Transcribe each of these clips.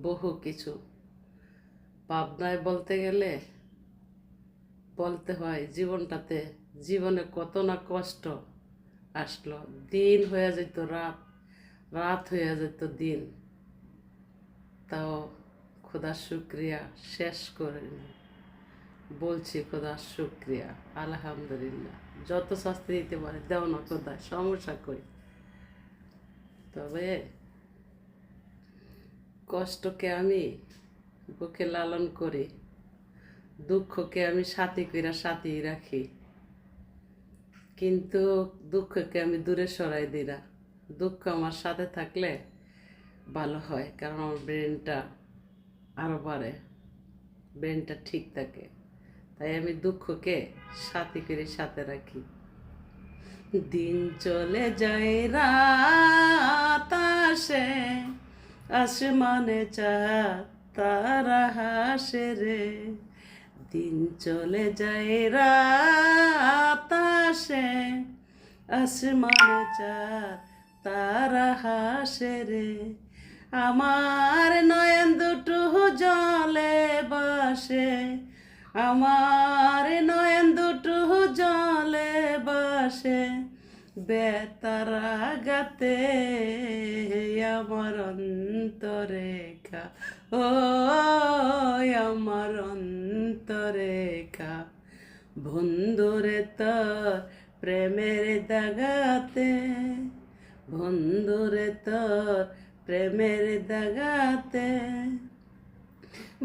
বহু কিছু। পাবনায় বলতে গেলে বলতে হয় জীবনে কত না কষ্ট আসলো। দিন হয়ে যেত রাত, রাত হয়ে যেত দিন, তাও খোদার শুক্রিয়া শেষ করিনি। বলছি খোদার শুক্রিয়া, আলহামদুলিল্লাহ। যত শাস্তি দিতে পারে দেও না খোদা, সমস্যা কই। তবে কষ্টকে আমি বুকে লালন করি, দুঃখকে আমি সাথী কইরা সাথেই রাখি, কিন্তু দুঃখকে আমি দূরে সরাই দিই না। দুঃখ আমার সাথে থাকলে ভালো হয়, কারণ আমার ব্রেনটা আরও বাড়ে, ব্রেনটা ঠিক থাকে। তাই আমি দুঃখকে সাথী করে সাথে রাখি। দিন চলে যায় রাত আসে, আসমানে চাঁদ তারা হাসে রে। দিন চলে যায় রাত আসে, আসমানে চাঁদ তারা হাসে রে। আমার নয়ন দুটো জলে বাসে, আমার নয়ন দুটো জলে বাসে, বেতারা গাতে আমার অন্তরেখা, ও আমার অন্তরেখা। বন্ধুরে তোর প্রেমের দাগাতে, বন্ধুরে তোর প্রেমের দাগাতে,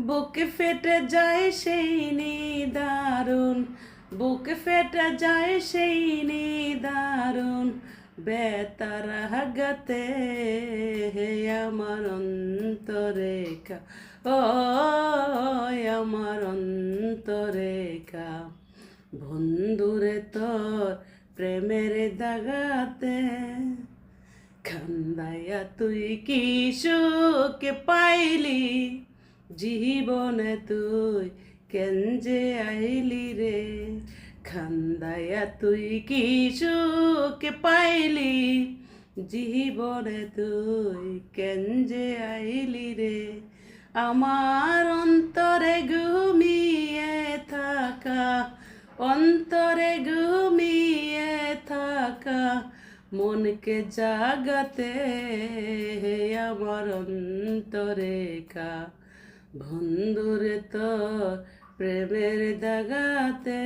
বুক ফেটে যায় সেই নিদারুণ, বুক ফেটে যায় সেই নিদারুণ, বেতারা গাতে আমার অন্তরেখা, ও আমার অন্তরেখা। বন্ধুরে তোর প্রেমের দাগাতে, খান্দাইয়া তুই কি সুখ পাইলি, জীবনে তুই কেন যে আইলি রে। খান্দাইয়া তুই কি সুখ পাইলি, জীবনে তুই কেন যে আইলি রে। আমার অন্তরে ঘুমিয়ে থাকা, অন্তরে ঘুমিয়ে থাকা মনকে জাগাতে আমার অন্তরেখা। বন্ধুরে তোর প্রেমের দাগাতে।